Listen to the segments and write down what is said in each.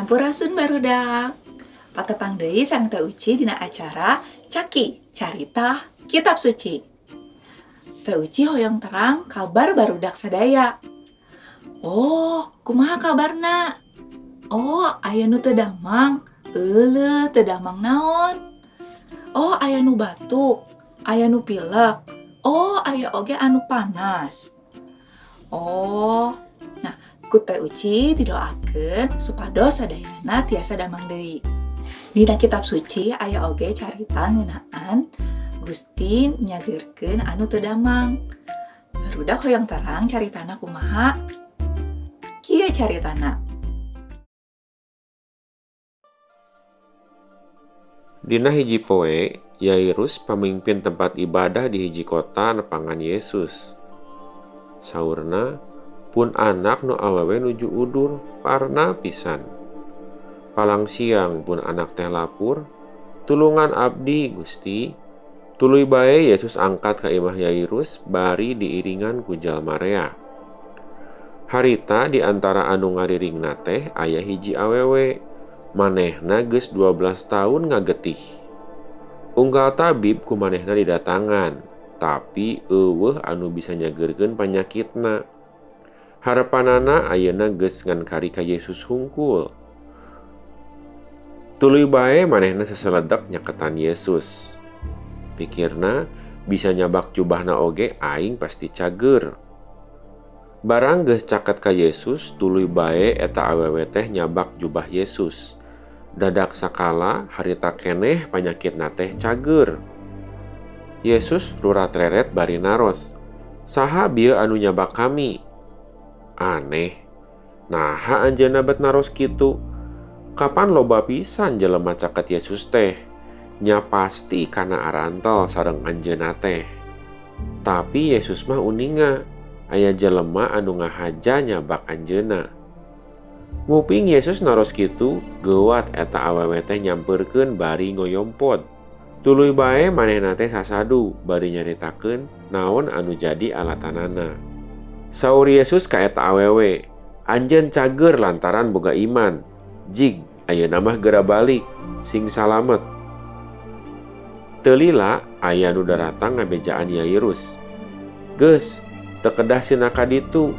Sampurasun barudak. Patepang deui sareng Teh Uci dina acara Caki Carita Kitab Suci. Teh Uci hoyong terang kabar barudak sadaya. Oh, kumaha kabarna? Oh, aya nu teu damang. Euleuh teu damang naon? Oh, aya nu batuk, aya nu pilek. Oh, aya oge anu panas. Oh, nah, ku Teh Uci didoakeun supados sadayana tiasa damang deui. Dina kitab suci aya oge carita ngeunaan Gusti nyageurkeun anu teu damang. Barudak hoyong terang caritana kumaha? Kieu caritana. Dina hiji poe, Yairus pamimpin tempat ibadah di hiji kota nepangan Yesus. Saurna, pun anak nu awewe nuju udur, parna pisan. Palang siang pun anak teh lapur, tulungan abdi Gusti. Tuluy bae Yesus angkat ka imah Yairus bari diiringan ku jalma rea. Harita di antara anu ngariringna teh aya hiji awewe, manehna geus 12 tahun ngagetih. Unggal tabib ku manehna didatangan, tapi eueuh anu bisa nyageurkeun panyakitna. Harepanana ayeuna geus ngan kari ka Yesus hungkul. Tuluy bae manehna seseledak nyaketan Yesus. Pikirna bisa nyabak jubahna oge aing pasti cager. Barang geus caket ka Yesus, tuluy bae eta awewe teh nyabak jubah Yesus. Dadak sakala harita keneh panyakitna teh cager. Yesus rurat-reret bari naros. Saha bieu anu nyabak kami? Aneh. Naha anjeunna bet naros kitu? Kapan loba pisan jelema caket Yesus teh? Nya pasti kana arantel sareng anjeunna teh. Tapi Yesus mah uninga, aya jelema anu ngahaja nyabak anjeunna. Nguping Yesus naros kitu, geuwat eta awewe teh nyampeurkeun bari ngoyompod. Tuluy bae manehna teh sasadu bari nyaritakeun naon anu jadi alatanana. Saur Yesus ka eta awewe, "Anjeun cager lantaran boga iman. Jig, ayeuna mah geura balik, sing salamet." Teu lila aya nu daratang ngabejaan Yairus. "Geus, teu kedah sina ka ditu.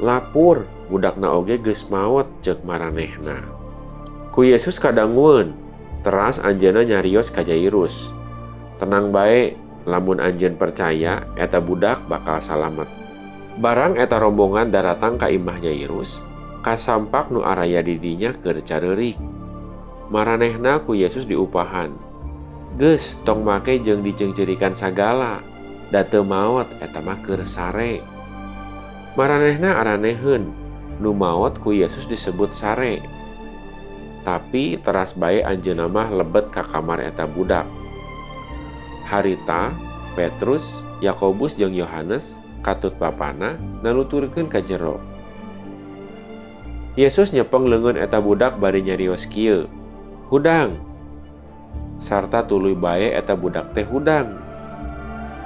Lapur, budakna oge geus maot," ceuk maranehna. Ku Yesus kadangueun, teras anjeunna nyarios ka Yairus. "Tenang bae, lamun anjeun percaya, eta budak bakal salamet." Barang eta rombongan daratang ka imah Yairus, kasampak nu araya di dinya keur careurik. Maranehna ku Yesus diupahan. "Geus, tong make jeung diceungceurikan sagala, da teu maot eta mah keur sare." Maranehna araneheun, nu maot ku Yesus disebut sare. Tapi teras bae anjeunna mah lebet ka kamar eta budak. Harita, Petrus, Yakobus jeung Yohanes katut bapana nanuturkeun ka jero. Yesus nyepeng leungeun eta budak bari nyarios kieu, "Hudang." Sarta tuluy bae eta budak teh hudang.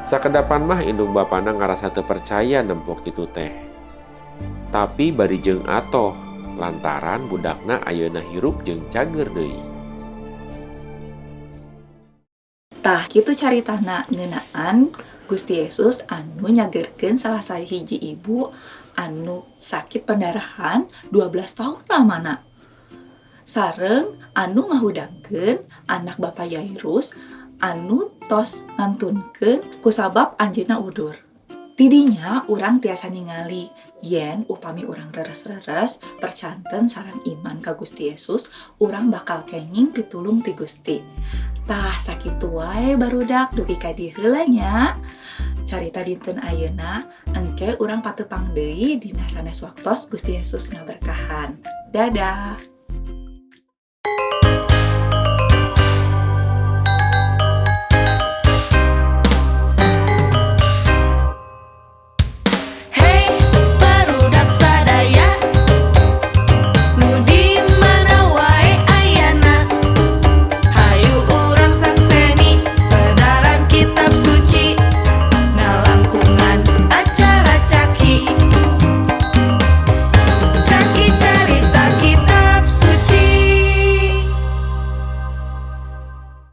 Sakedapan mah indung bapana ngarasa teu percaya nempok kitu teh. Tapi bari jeung atoh lantaran budakna ayeuna hirup jeung cager deui. Tah kitu caritana ngeunaan Gusti Yesus anu nyageurkeun salah sahiji ibu anu sakit pendarahan 12 tahun lamana. Sareng anu ngahudangkeun anak Bapa Yairus anu tos ngantunkeun kusabab anjeunna udur. Tidinya urang tiasa ningali yen upami urang reres-reres percanten sareng iman ka Gusti Yesus, urang bakal kenging pitulung ti Gusti. Tah sakitu wae barudak dugi ka dieu heula nya. Carita dinten ayeuna engke urang patepang deui dina sanes waktos Gusti Yesus ngaberkahan. Dadah.